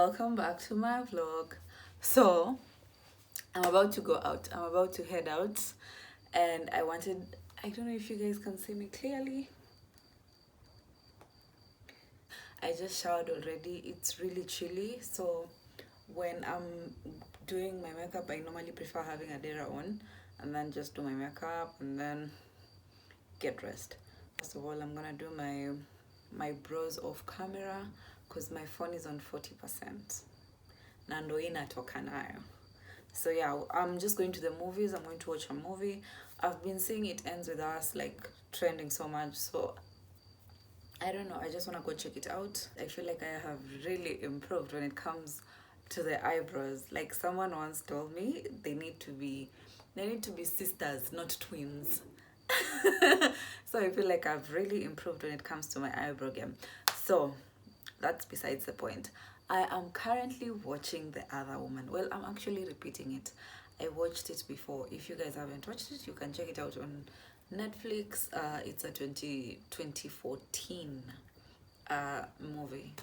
welcome back to my vlog. So I'm about to go out, I'm about to head out, and I don't know if you guys can see me clearly. I just showered already. It's really chilly, so when I'm doing my makeup, I normally prefer having a dera on and then just do my makeup and then get dressed. First of all, I'm gonna do my brows off camera because my phone is on 40%. Nando inatoka nayo. So yeah, I'm just going to the movies. I'm going to watch a movie. I've been seeing It Ends With Us like trending so much, so I don't know, I just want to go check it out. I feel like I have really improved when it comes to the eyebrows. Like someone once told me they need to be sisters, not twins. So I feel like I've really improved when it comes to my eyebrow game. So that's besides the point. I am currently watching The Other Woman. Well, I'm actually repeating it. I watched it before. If you guys haven't watched it, you can check it out on Netflix. It's a 2014 movie.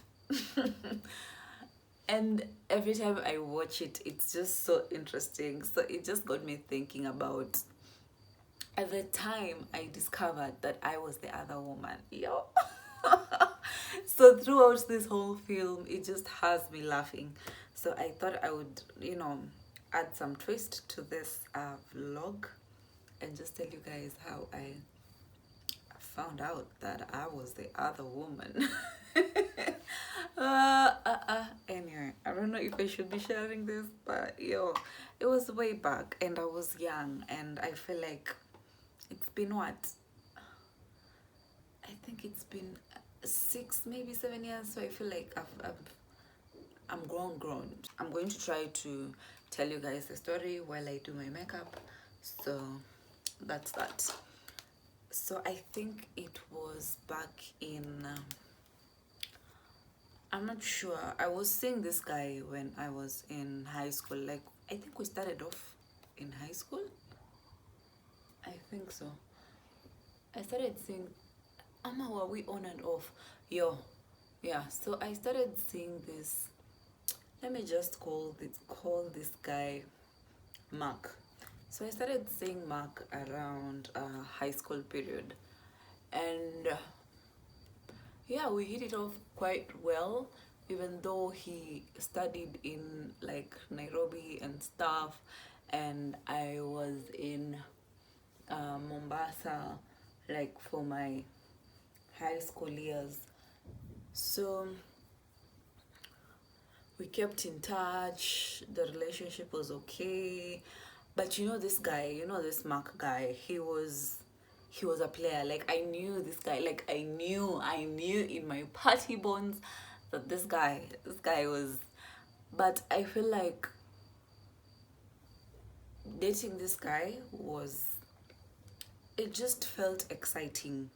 And every time I watch it, it's just so interesting. So it just got me thinking about at the time I discovered that I was the other woman. Yo. So throughout this whole film, it just has me laughing. So I thought I would, add some twist to this vlog and just tell you guys how I found out that I was the other woman. Anyway, I don't know if I should be sharing this, but it was way back and I was young, and I feel like it's been what? I think it's been 6, maybe 7 years. So I feel like I'm grown. I'm going to try to tell you guys the story while I do my makeup. So that's that. So I think it was back in I'm not sure. I was seeing this guy when I was in high school. Like, I think we started off in high school. I think so. I started seeing, Ama, were we on and off? Yeah. So I started seeing this. Let me just call this guy Mark. So I started seeing Mark around high school period, and yeah, we hit it off quite well, even though he studied in like Nairobi and stuff, and I was in Mombasa like for my high school years. So we kept in touch. The relationship was okay, but this guy, this Mark guy, he was a player. Like, I knew this guy. Like, I knew in my party bones that this guy was. But I feel like dating this guy it just felt exciting.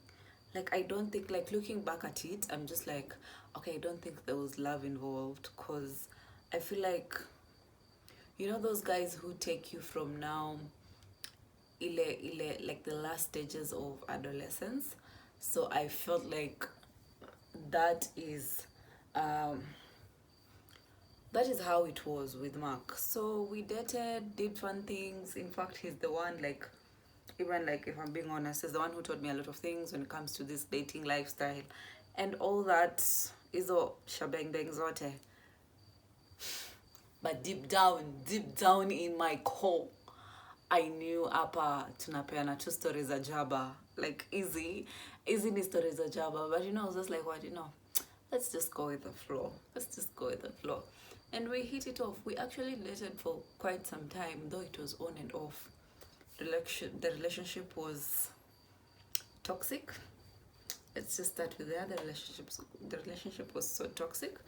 Like, I don't think, like, looking back at it, I'm just like, okay, I don't think there was love involved, because I feel like, those guys who take you from now, like the last stages of adolescence. So I felt like that is how it was with Mark. So we dated, did fun things. In fact, he's the one, like, even like, if I'm being honest, he's the one who taught me a lot of things when it comes to this dating lifestyle and all that. Is all shabeng beng zote. But deep down in my core, I knew hapa tunapeana two stories za jaba. Like, easy ni stories za jaba. But I was just like, what, let's just go with the flow. And we hit it off. We actually dated for quite some time, though it was on and off. The relationship was toxic. Let's just start with there. The relationship was so toxic.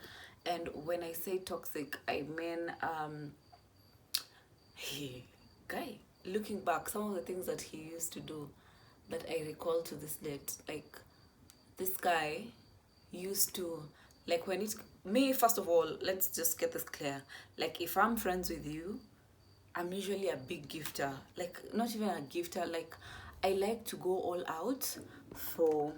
And when I say toxic, I mean, guy, looking back, some of the things that he used to do that I recall to this date, like, this guy used to, like, first of all, let's just get this clear. Like, if I'm friends with you, I'm usually a big gifter. Like, not even a gifter, like, I like to go all out for,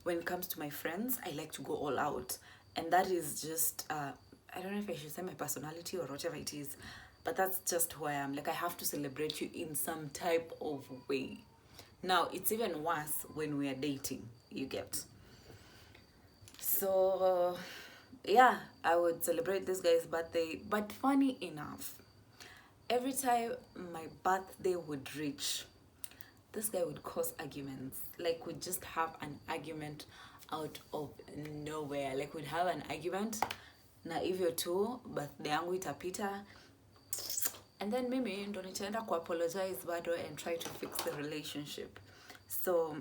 when it comes to my friends, I like to go all out. And that is just I don't know if I should say my personality or whatever it is, but that's just who I am. Like, I have to celebrate you in some type of way. Now, it's even worse when we are dating, you get. So, yeah, I would celebrate this guy's birthday. But funny enough, every time my birthday would reach, this guy would cause arguments. Like, we'd just have an argument out of nowhere. Like, we'd have an argument na hivyo tu birthday yangu itapita, and then mimi ndo nitaenda ku apologize bado and try to fix the relationship. So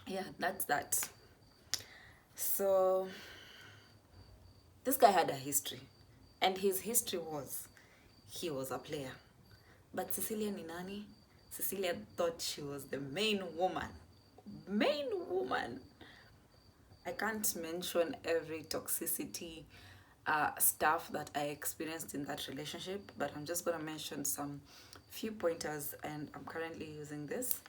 yeah, that's that. So this guy had a history, and his history was he was a player. But Cecilia ni nani? Cecilia thought she was the main woman. I can't mention every toxicity stuff that I experienced in that relationship, but I'm just gonna mention some few pointers, and I'm currently using this.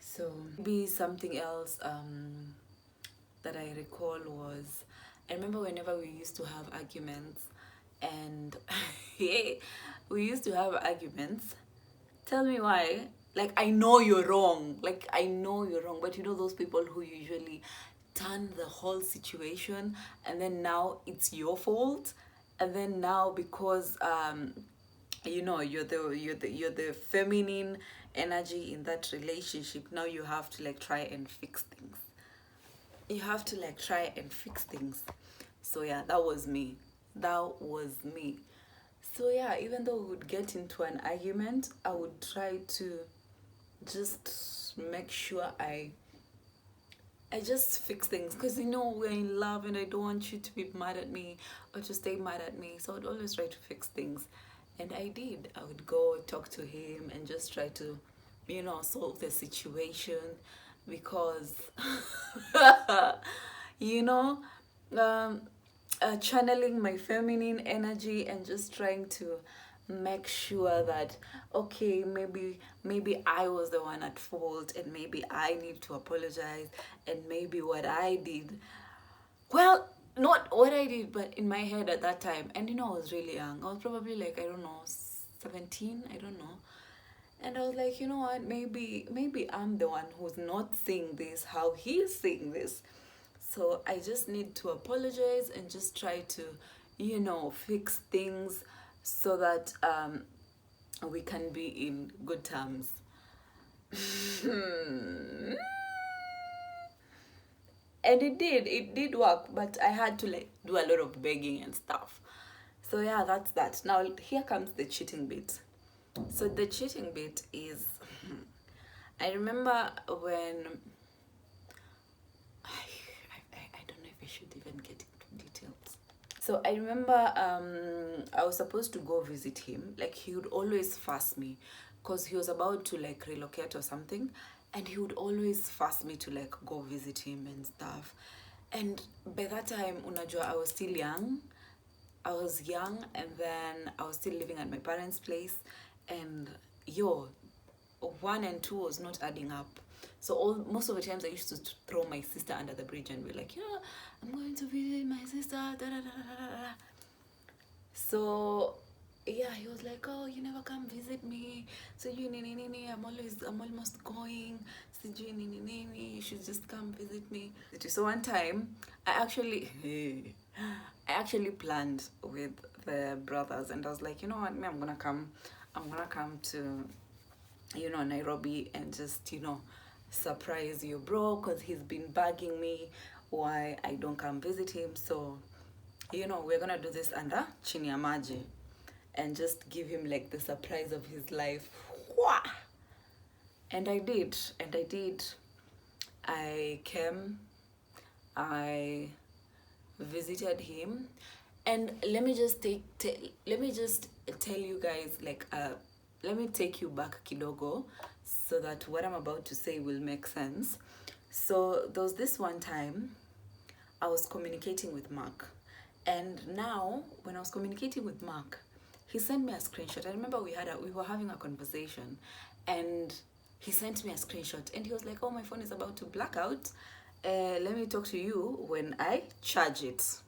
So maybe something else that I recall was, I remember whenever we used to have arguments, and we used to have arguments. Tell me why. Like, I know you're wrong. But you know those people who usually turn the whole situation, and then now it's your fault, and then now because you know, you're the feminine energy in that relationship, now you have to like try and fix things. So yeah, that was me. So yeah, even though we would get into an argument, I would try to just make sure I just fix things, because you know we're in love and I don't want you to be mad at me or to stay mad at me. So I'd always try to fix things, and I did. I would go talk to him and just try to, you know, solve the situation, because you know, channeling my feminine energy and just trying to make sure that, okay, maybe I was the one at fault, and maybe I need to apologize, and maybe what I did, well, not what I did, but in my head at that time. And you know, I was really young. I was probably like, I don't know, 17, I don't know. And I was like, you know what, maybe I'm the one who's not seeing this how he's seeing this. So I just need to apologize and just try to, you know, fix things so that we can be in good terms. And it did work, but I had to like do a lot of begging and stuff. So yeah, that's that. Now here comes the cheating bit. So the cheating bit is, I remember when, I don't know if I should even get into details. So I remember I was supposed to go visit him. Like, he would always fuss me because he was about to like relocate or something, and he would always fuss me to like go visit him and stuff. And by that time, unajua, I was still young. And then I was still living at my parents' place, and 1 and 2 was not adding up. So most of the times I used to throw my sister under the bridge and be like, yeah, I'm going to visit my sister, da da da da da da. So yeah, he was like, oh, you never come visit me, so I'm almost going, so you should just come visit me. So one time I actually planned with the brothers, and I was like, you know what, I'm gonna come to, you know, Nairobi, and just, you know, surprise you, bro, because he's been bugging me why I don't come visit him. So, you know, we're gonna do this under chini ya maji and just give him like the surprise of his life. And I did. I came, I visited him, and let me just tell you guys, like, let me take you back kidogo so that what I'm about to say will make sense. So there was this one time I was communicating with Mark, and now when I was communicating with Mark, he sent me a screenshot. I remember we were having a conversation, and he sent me a screenshot, and he was like, oh, my phone is about to black out. Let me talk to you when I charge it.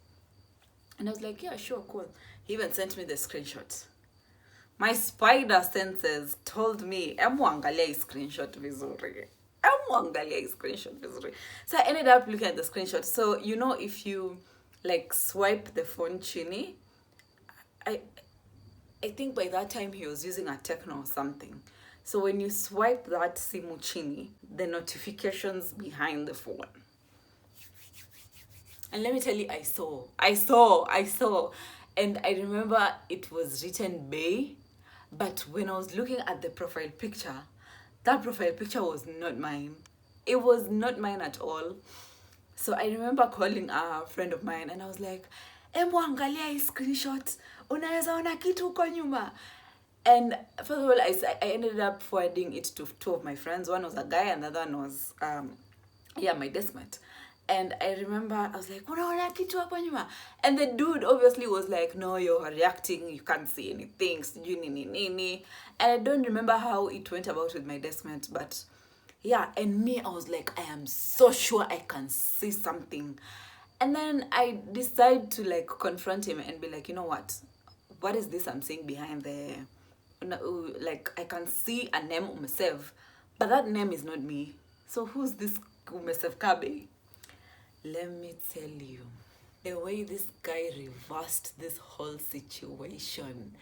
And I was like, yeah, sure, cool. He even sent me the screenshot. My spider senses told me, emwangalia screenshot vizuri. Emwangalia screenshot vizuri. So I ended up looking at the screenshot. So, you know, if you like swipe the phone chini, I think by that time he was using a Techno or something. So when you swipe that simu chini, the notifications behind the phone. And let me tell you, I saw. And I remember it was written Bay, but when I was looking at the profile picture, that profile picture was not mine. It was not mine at all. So I remember calling a friend of mine and I was like, embo angalia hii screenshot, unaweza ona kitu huko nyuma. And first of all, I ended up forwarding it to two of my friends. One was a guy and the other one was my desk mate. And I remember I was like, unaona kitu hapo nyuma? And the dude obviously was like, no, you're reacting, you can't see anything, sijui nini nini. And I don't remember how it went about with my desk mate, but yeah, and me, I was like, I am so sure I can see something. And then I decide to like confront him and be like, you know what is this I'm seeing behind the, like, I can see a name Umesev, but that name is not me. So who's this Umesev Kabe? Let me tell you, the way this guy reversed this whole situation,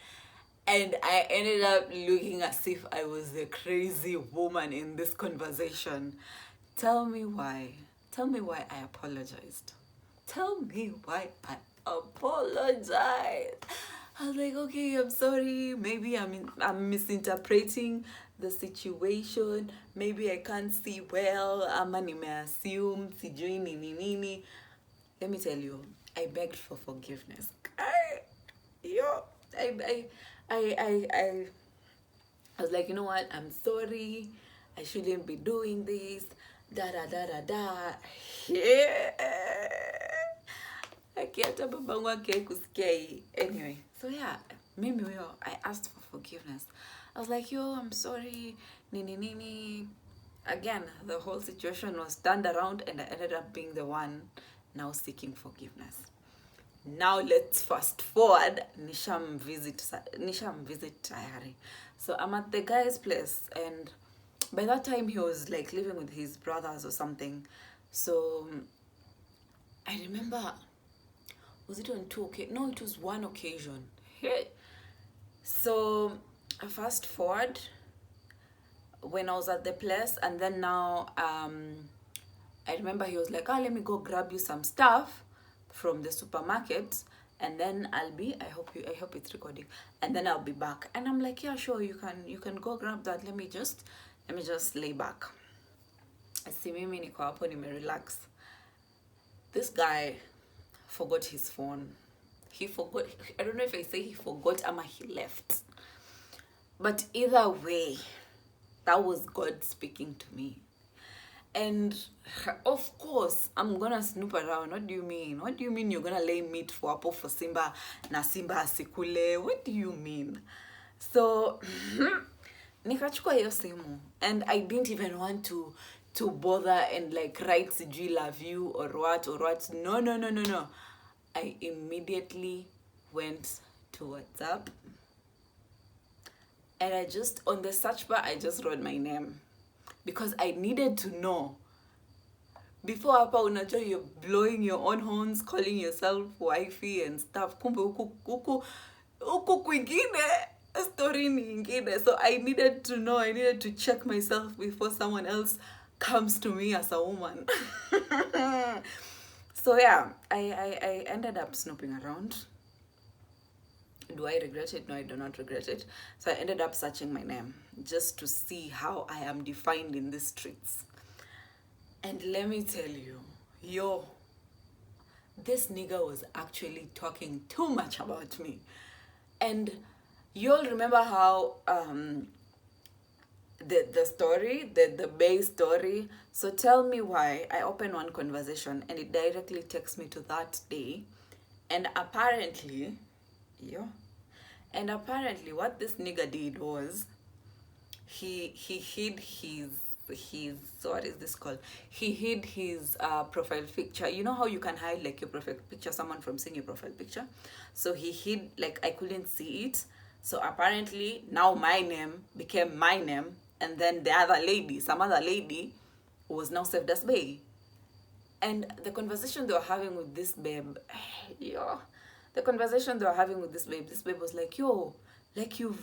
and I ended up looking as if I was the crazy woman in this conversation. Tell me why I apologized. Tell me why I apologized. I was like, okay, I'm sorry. Maybe I'm misinterpreting the situation. Maybe I can't see well. Ama nimeassume sijui nini nini. Let me tell you, I begged for forgiveness. I was like, you know what? I'm sorry. I shouldn't be doing this. Da da da da da. Yeah. Anyway, so yeah, I asked for forgiveness. I was like, yo, I'm sorry, nini nini. Again, the whole situation was turned around and I ended up being the one now seeking forgiveness. Now let's fast forward. Nisham visit tayari. So I'm at the guy's place and by that time he was like living with his brothers or something. So I remember, was it on two occasions? No, it was one occasion. So I fast forward when I was at the place, and then now I remember he was like, let me go grab you some stuff from the supermarket, and then I hope it's recording, and then I'll be back. And I'm like, yeah, sure, you can go grab that. Let me just lay back. See, mimi niko hapo relax. This guy forgot his phone. He forgot. I don't know if I say he forgot or he left. But either way, that was God speaking to me. And of course, I'm gonna snoop around. What do you mean? What do you mean you're gonna lay meat for Apo for Simba na Simba asikule? What do you mean? So nikachukua hiyo simu, and I didn't even want to bother and like write sijui love you or what. No. I immediately went to WhatsApp and I just, on the search bar, I just wrote my name because I needed to know. Before hapa unajua you're blowing your own horns, calling yourself wifey and stuff. Kumbe huku kwingine story ni ingine. So I needed to know, I needed to check myself before someone else comes to me as a woman. So yeah, I ended up snooping around. Do I regret it? No, I do not regret it. So I ended up searching my name just to see how I am defined in the streets. And let me tell you, this nigga was actually talking too much about me. And you all remember how the story, the Bay story. So tell me why. I open one conversation and it directly takes me to that day. And apparently, what this nigga did was he hid his what is this called? He hid his profile picture. You know how you can hide like your profile picture, someone from seeing your profile picture? So he hid, like I couldn't see it. So apparently now my name became my name, and then the other lady, some other lady, was now saved as Bay. And the conversation they were having with this babe, yo, the conversation they were having with this babe was like, yo, like you've.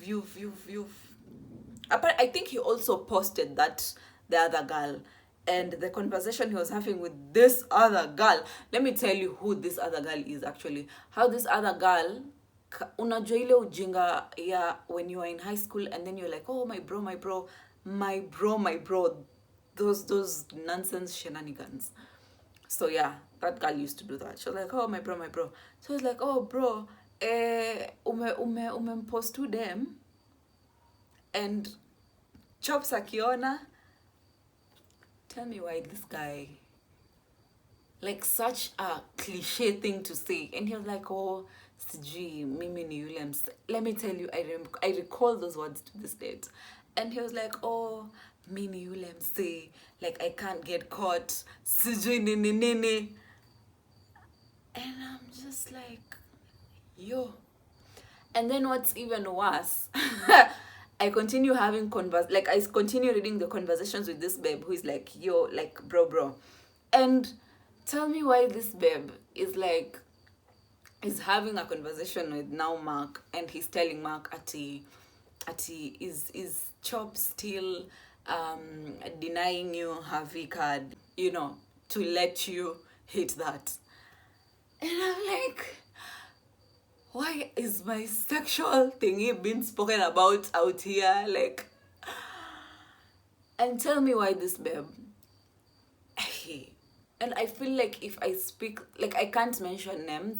I think he also posted that the other girl, and the conversation he was having with this other girl. Let me tell you who this other girl is actually. How this other girl, unajua ile ujinga ya when you are in high school and then you're like, oh my bro, those nonsense shenanigans. So yeah, that girl used to do that. She was like, oh my bro. So I was like, oh bro, umempost to them, and Chops akiona. Tell me why this guy, like such a cliche thing to say, and he was like, oh sijui mimi ni yule. Let me tell you, I recall those words to this date. And he was like, oh mi ni yule mse, like I can't get caught, sijui nini. And I'm just like, yo. And then what's even worse, I continue having I continue reading the conversations with this babe who is like, yo, like bro. And tell me why this babe is like, is having a conversation with now Mark, and he's telling Mark ati is Chop still denying you her V card, you know, to let you hit that. And I'm like, why is my sexual thingy being spoken about out here? Like, and tell me why this babe. And I feel like if I speak, like I can't mention names,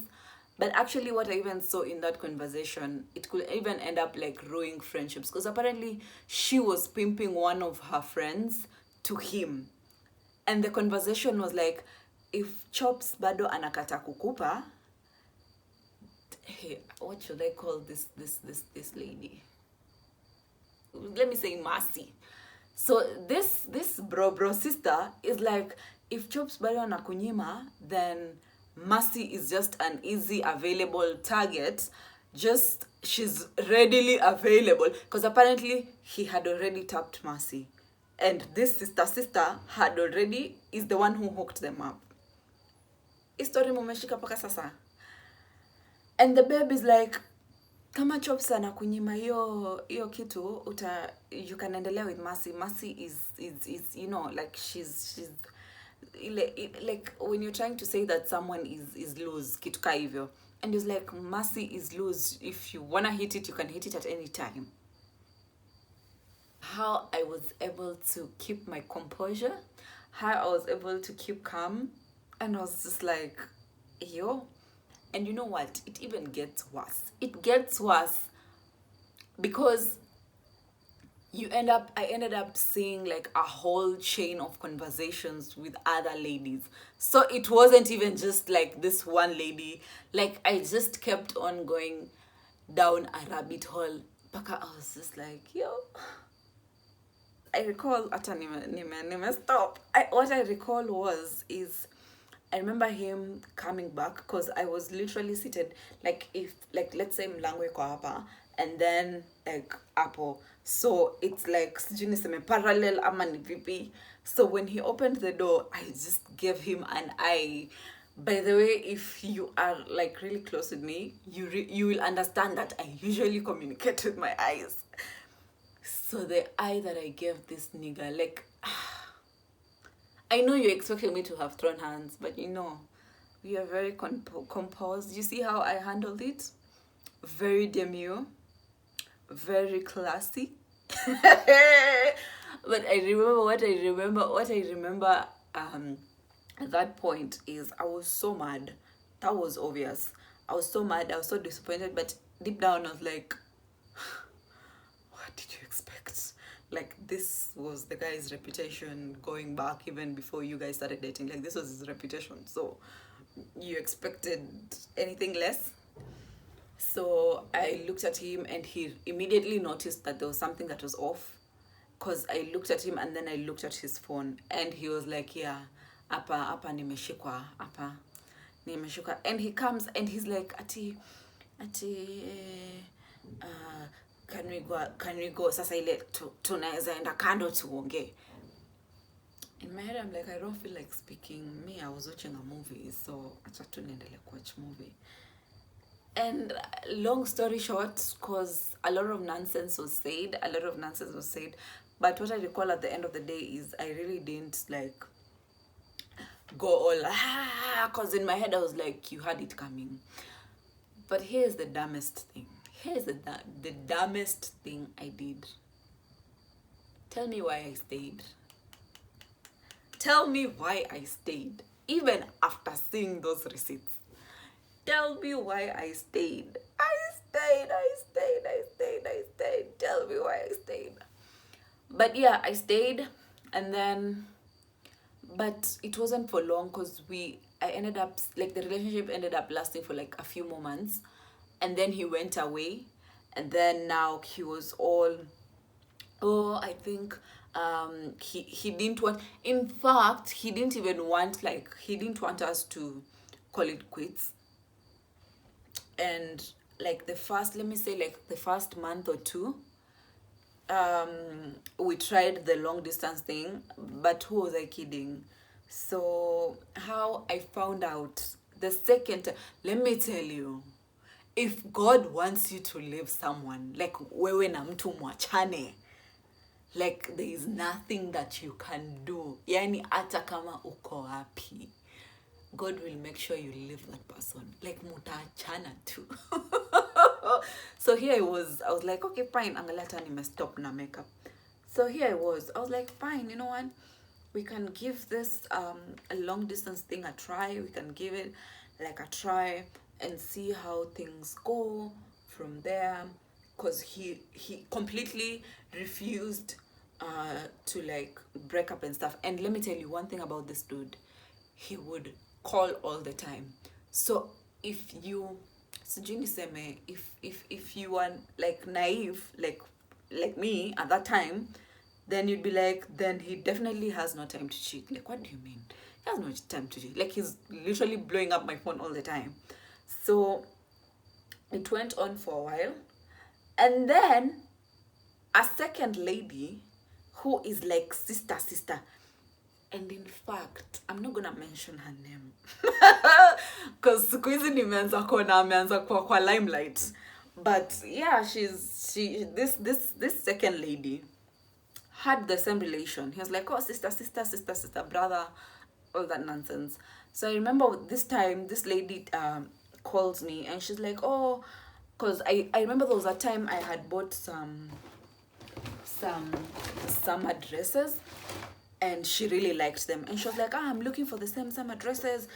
but actually what I even saw in that conversation, it could even end up like ruining friendships, because apparently she was pimping one of her friends to him. And the conversation was like, if Chops bado anakata kukupa, hey, what should I call this lady? Let me say Mercy. So this bro sister is like, if Chops bado anakunyima, then Mercy is just an easy available target. Just she's readily available, because apparently he had already tapped Mercy, and this sister had already is the one who hooked them up. Story mumeshika paka sasa. And the babe is like, kama Chops anakunyima hiyo kitu, you can endelea with Mercy. Mercy is you know, like she's like when you're trying to say that someone is loose, kitu ka hivyo. And it's like, Mercy is loose. If you wanna hit it, you can hit it at any time. How I was able to keep my composure, how I was able to keep calm, and I was just like, yo. And you know what? It even gets worse. It gets worse because I ended up seeing like a whole chain of conversations with other ladies. So it wasn't even just like this one lady. Like I just kept on going down a rabbit hole. Baka I was just like, yo. I recall stop. What I recall is I remember him coming back, because I was literally seated like, if like let's say mlango iko hapa and then like hapo, so it's like sijui niseme parallel ama ni vipi. So when he opened the door, I just gave him an eye. By the way, if you are like really close with me, you will understand that I usually communicate with my eyes. So the eye that I gave this nigga, like, I know you expected me to have thrown hands, but you know, we are very composed. You see how I handled it? Very demure, very classy. But I remember what I remember at that point is I was so mad. That was obvious. I was so mad. I was so disappointed. But deep down, I was like, what did you expect? Like, this was the guy's reputation going back even before you guys started dating. Like, this was his reputation. So you expected anything less? So I looked at him, and he immediately noticed that there was something that was off. because I looked at him and then I looked at his phone, and he was like, yeah, apa nimeshikwa, apa nimeshikwa. And he comes and he's like, ati can we go sasa ile tunaweza enda kando tuongee. In my head I'm like, I don't feel like speaking. Me, I was watching a movie, so acha tu niendelee watch movie. And long story short, because a lot of nonsense was said, but what I recall at the end of the day is I really didn't like go all because in my head I was like, you had it coming. But here's the dumbest thing. Here's the dumbest thing I did. Tell me why I stayed. Tell me why I stayed, even after seeing those receipts. Tell me why I stayed. I stayed. Tell me why I stayed. But yeah, I stayed, and then, but it wasn't for long, because I ended up, like, the relationship ended up lasting for like a few more months, and then he went away, and then now he was all, I think he didn't want, in fact, he didn't even want, like, he didn't want us to call it quits. And like the first month or two, we tried the long distance thing, but who was I kidding? So how I found out the second, let me tell you, if God wants you to leave someone, like wewe na mtu mwachane, like there is nothing that you can do. Yani hata kama uko wapi, God will make sure you leave that person. Like mutaachana too. So here I was like, okay, fine, angalata nime stop na makeup. So here I was like, fine, you know what? We can give this a long distance thing a try. We can give it like a try and see how things go from there. Because he completely refused to like break up and stuff. And let me tell you one thing about this dude. He would call all the time. So if you are like naive, like me at that time, then you'd be like, then he definitely has no time to cheat. Like, what do you mean? He has no time to cheat. Like, he's literally blowing up my phone all the time. So it went on for a while, and then a second lady who is like sister, and in fact, I'm not gonna mention her name because ameanza kwa limelight. But yeah, this second lady had the same relation. He was like, oh, sister, brother, all that nonsense. So I remember this time, this lady calls me, and she's like, oh, because I remember there was a time I had bought some summer dresses, and she really liked them, and she was like, I'm looking for the same summer dresses,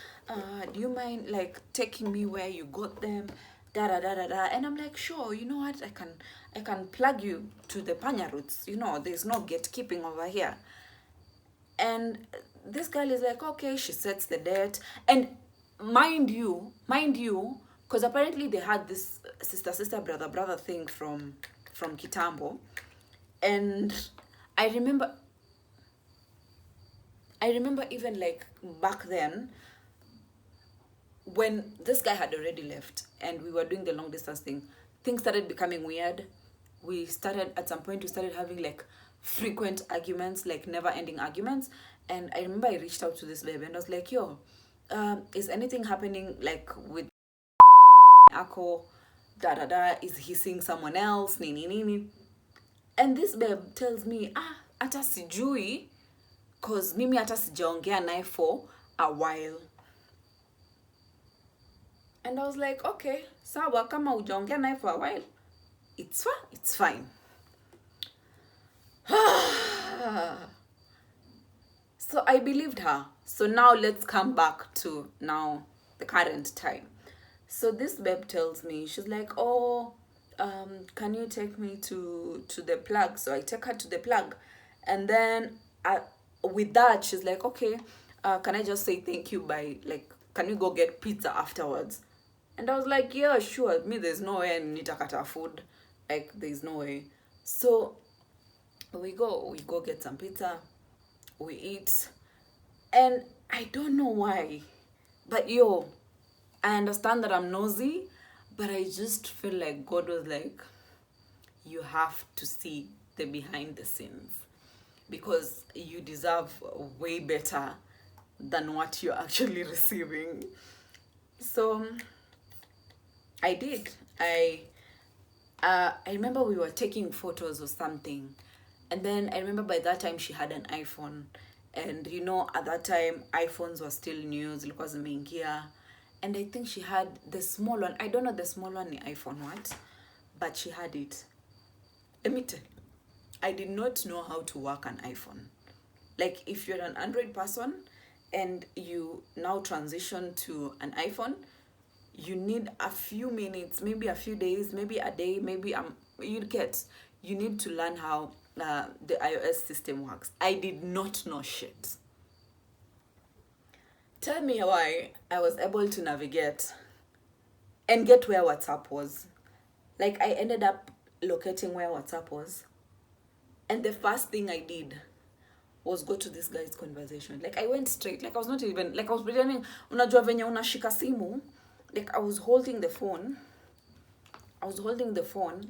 do you mind like taking me where you got them, and I'm like, sure, you know what, I can plug you to the panya roots, you know, there's no gatekeeping over here. And this girl is like, okay, she sets the date, and mind you, because apparently they had this sister brother thing from Kitambo. And I remember even like back then, when this guy had already left and we were doing the long distance thing, things started becoming weird. At some point we started having like frequent arguments, like never ending arguments. And I remember I reached out to this babe and I was like, yo, is anything happening like with Ako, is he seeing someone else, nini. And this babe tells me, hata sijui, cause mimi hata sijaongea naye for a while. And I was like, okay, sawa, kama hujaongea naye for a while, it's fine. So I believed her. So now let's come back to now the current time. So this babe tells me, she's like, oh, can you take me to the plug? So I take her to the plug, and then with that she's like, okay, can I just say thank you by like, can we go get pizza afterwards? And I was like, yeah, sure. Me, there's no way nitakata food, like there's no way. So we go get some pizza, we eat, and I don't know why, but I understand that I'm nosy, but I just feel like God was like, you have to see the behind the scenes, because you deserve way better than what you're actually receiving. So I did. I remember we were taking photos or something, and then I remember by that time she had an iPhone, and at that time iPhones were still new, zilikuwa zimeingia, and I think she had the small one. I don't know the small one in iPhone what, but she had it. Let me tell you, I did not know how to work an iPhone. Like, if you're an Android person and you now transition to an iPhone, you need a few minutes, maybe a few days, maybe a day, maybe you need to learn how the iOS system works. I did not know shit. Tell me why I was able to navigate and get where WhatsApp was. Like, I ended up locating where WhatsApp was, and the first thing I did was go to this guy's conversation. Like, I went straight. Like, I was not even, like, I was pretending, unajua venye unashika simu. Like, I was holding the phone,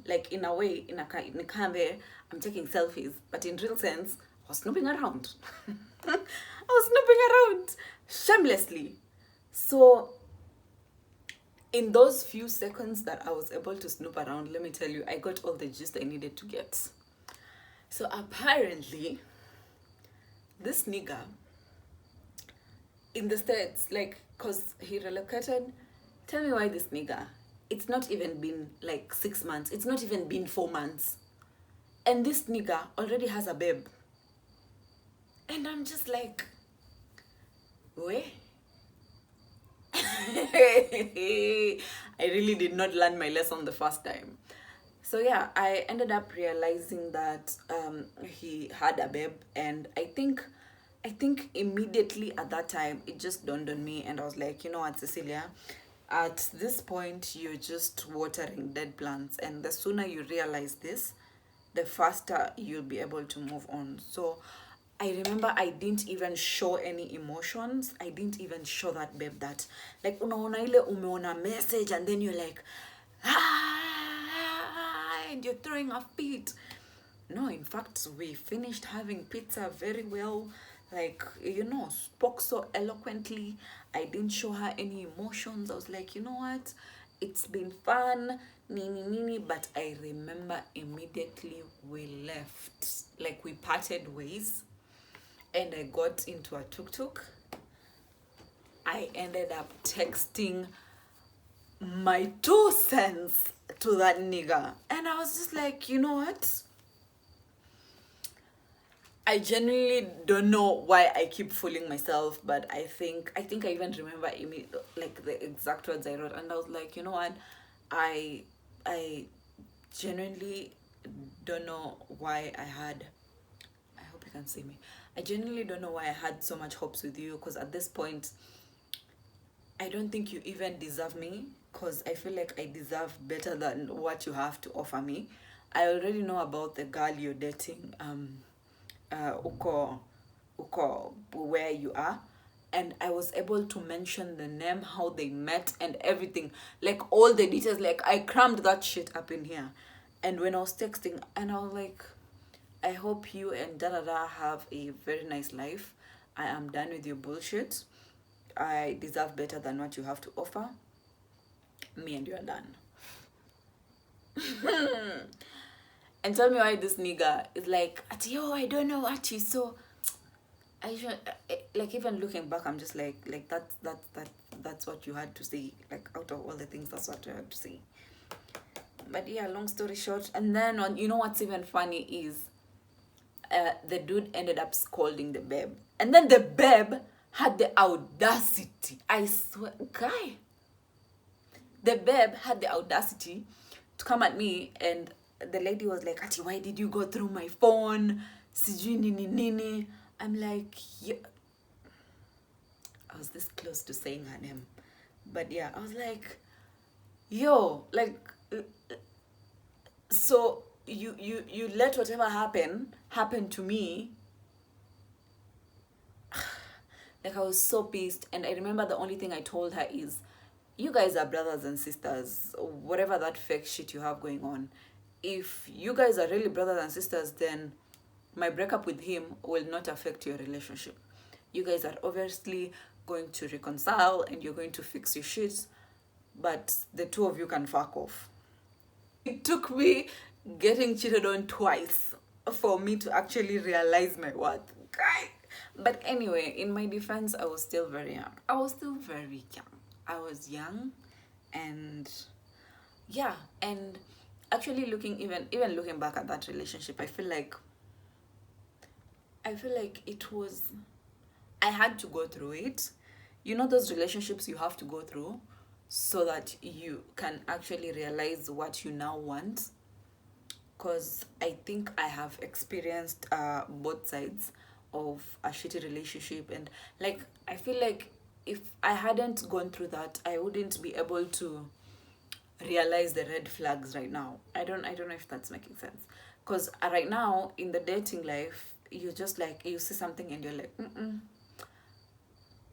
like, in a way, in a kind there, I'm taking selfies, but in real sense, I was snooping around. I was snooping around shamelessly. So, in those few seconds that I was able to snoop around, let me tell you, I got all the gist I needed to get. So, apparently, this nigga in the States, like, because he relocated, tell me why this nigga, it's not even been like 6 months, it's not even been 4 months, and this nigga already has a babe. And I'm just like, wait. I really did not learn my lesson the first time. So yeah, I ended up realizing that he had a babe, and I think immediately at that time it just dawned on me, and I was like, you know what, Cecilia, at this point you're just watering dead plants, and the sooner you realize this, the faster you'll be able to move on. So I remember I didn't even show any emotions. I didn't even show that babe that, like, unaona ile umeona message and then you're like, and you're throwing a fit. No, in fact, we finished having pizza very well. Like, spoke so eloquently. I didn't show her any emotions. I was like, you know what? It's been fun, nini. But I remember immediately we left. Like, we parted ways, and I got into a tuk-tuk. I ended up texting my 2 cents to that nigga. And I was just like, you know what? I genuinely don't know why I keep fooling myself, but I think I even remember like the exact words I wrote, and I was like, you know what? I genuinely don't know why I hope you can see me. I genuinely don't know why I had so much hopes with you, because at this point, I don't think you even deserve me, because I feel like I deserve better than what you have to offer me. I already know about the girl you're dating, uko where you are, and I was able to mention the name, how they met, and everything, like all the details. Like, I crammed that shit up in here. And when I was texting, and I was like, I hope you and da have a very nice life. I am done with your bullshit. I deserve better than what you have to offer. Me and you are done. And tell me why this nigga is like, I don't know what you saw. I should, like, even looking back, I'm just like that's what you had to say. Like, out of all the things, that's what you had to say. But yeah, long story short, and then what's even funny is, the dude ended up scolding the babe, and then the babe had the audacity. I swear, guy. The babe had the audacity to come at me, and the lady was like, Ati, why did you go through my phone? Sijui nini. I'm like, yeah. I was this close to saying her name. But yeah, I was like, yo, like, so you let whatever happen to me. Like, I was so pissed. And I remember the only thing I told her is, you guys are brothers and sisters, whatever that fake shit you have going on. If you guys are really brothers and sisters, then my breakup with him will not affect your relationship. You guys are obviously going to reconcile and you're going to fix your shit, but the two of you can fuck off. It took me getting cheated on twice for me to actually realize my worth. But anyway, in my defense, I was still very young. I was still very young. I was young, and yeah, and actually looking, even looking back at that relationship, I feel like it was, I had to go through it. You know those relationships you have to go through so that you can actually realize what you now want. Because I think I have experienced both sides of a shitty relationship, and like, I feel like if I hadn't gone through that, I wouldn't be able to realize the red flags right now. I don't know if that's making sense. Because right now in the dating life, you just like, you see something and you're like,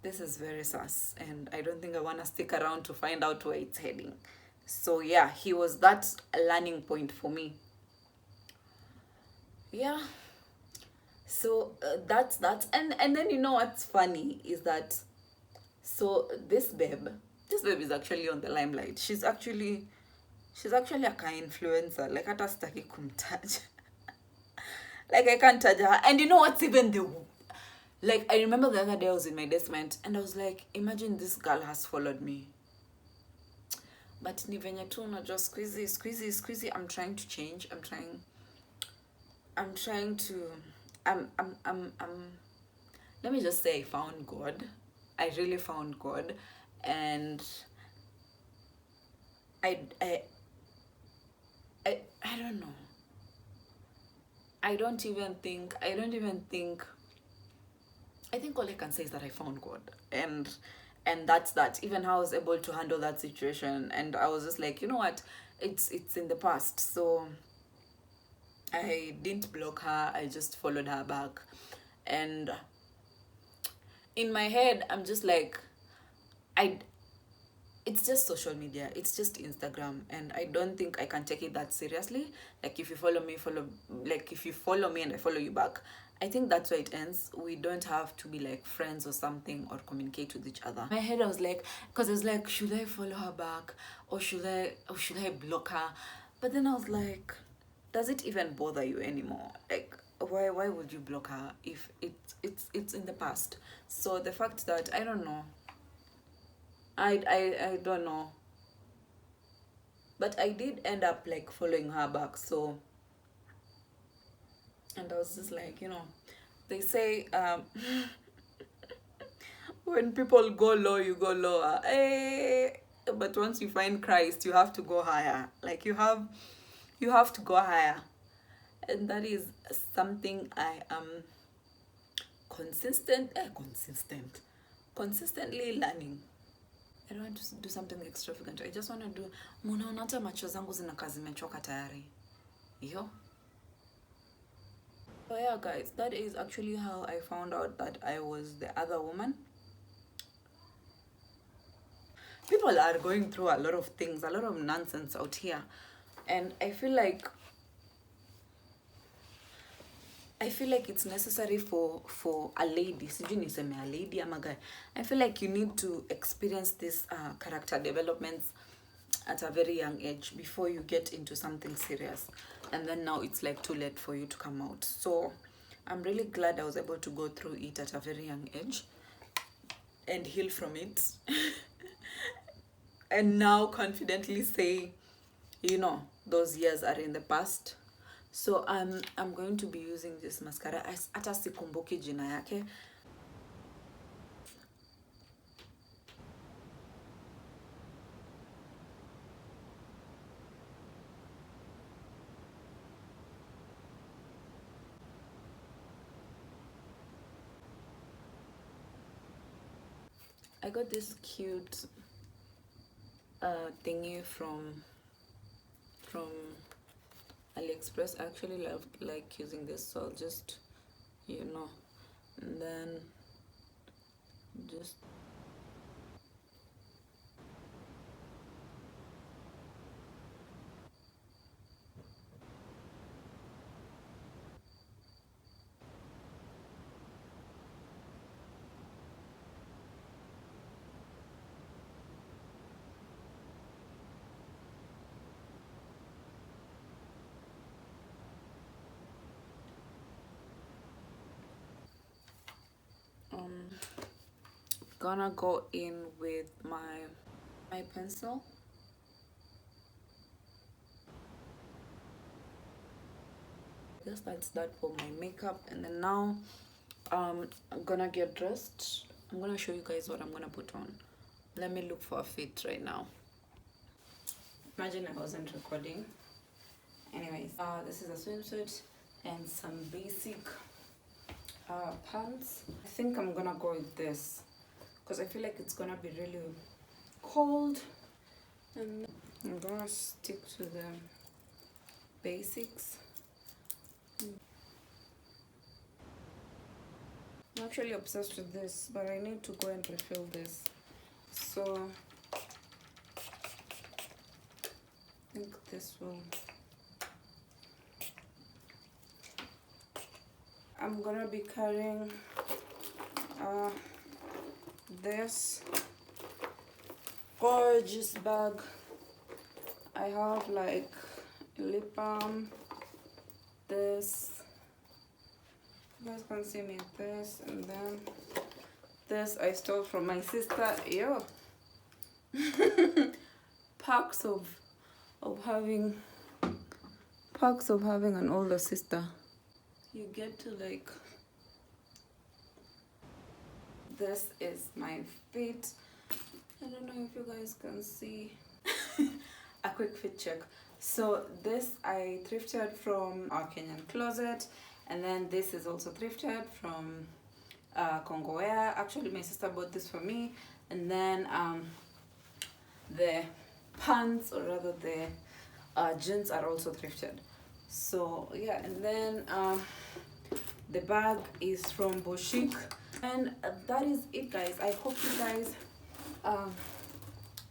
this is very sus, and I don't think I want to stick around to find out where it's heading. So yeah, he was that learning point for me. Yeah. So that's and then, you know what's funny is that, so this babe is actually on the limelight. She's actually a kind influencer. Like, hata sitaki kumtaja. Like, I can't touch her. And you know what's even the, like, I remember the other day I was in my basement and I was like, imagine this girl has followed me. But ni venye tu unajua squeezy. I'm trying to change. I'm trying to let me just say, I found God. I really found God. And I I I don't know. I think all I can say is that I found God. And that's that. Even how I was able to handle that situation. And I was just like, you know what? It's in the past. So I didn't block her. I just followed her back. And in my head, I'm just like, I it's just social media, it's just Instagram, and I don't think I can take it that seriously. Like, if you follow me, if you follow me and I follow you back, I think that's where it ends. We don't have to be like friends or something, or communicate with each other. In my head I was like, because I was like, should I follow her back, or should I block her? But then I was like, does it even bother you anymore? Like, why would you block her if it's in the past? So the fact that, I don't know, I don't know. But I did end up like following her back. So, and I was just like, they say, when people go low, you go lower. But once you find Christ, you have to go higher. Like, you have to go higher. And that is something I am consistently learning. I don't want to do something extravagant. I just want to do, munaona hata macho zangu zinakaa zimechoka tayari. Yo. So yeah, guys, that is actually how I found out that I was the other woman. People are going through a lot of things, a lot of nonsense out here. And I feel like it's necessary for a lady, sijui niseme a lady ama guy. I feel like you need to experience this character developments at a very young age before you get into something serious. And then now it's like too late for you to come out. So I'm really glad I was able to go through it at a very young age and heal from it. And now confidently say, those years are in the past. So I'm going to be using this mascara. Hata sikumbuki jina yake. I got this cute thingy from AliExpress. I actually like using this, so I'll just, and then just gonna go in with my pencil. I guess that's that for my makeup, and then now I'm gonna get dressed. I'm gonna show you guys what I'm gonna put on. Let me look for a fit right now. Imagine I wasn't recording. Anyways, this is a swimsuit and some basic pants. I think I'm gonna go with this because I feel like it's gonna be really cold, and I'm gonna stick to the basics. I'm actually obsessed with this, but I need to go and refill this, so I think this will. I'm gonna be carrying this gorgeous bag. I have like lip balm, this, you guys can see me, this, and then this I stole from my sister. Yo. Perks of having an older sister. You get to like, this is my fit. I don't know if you guys can see. A quick fit check. So this I thrifted from our Kenyan closet, and then this is also thrifted from Congo Wear. Actually my sister bought this for me, and then the pants, or rather the jeans, are also thrifted. So yeah, and then the bag is from Bochic, and that is it, guys. I hope you guys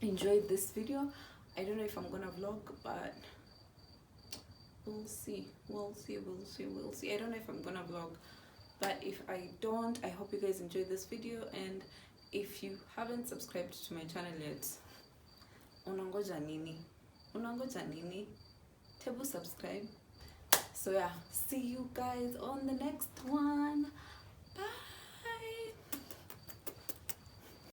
enjoyed this video. I don't know if I'm gonna vlog, but we'll see. I don't know if I'm gonna vlog, but if I don't, I hope you guys enjoyed this video. And if you haven't subscribed to my channel yet, unangoja nini, tebu subscribe. So yeah, see you guys on the next one.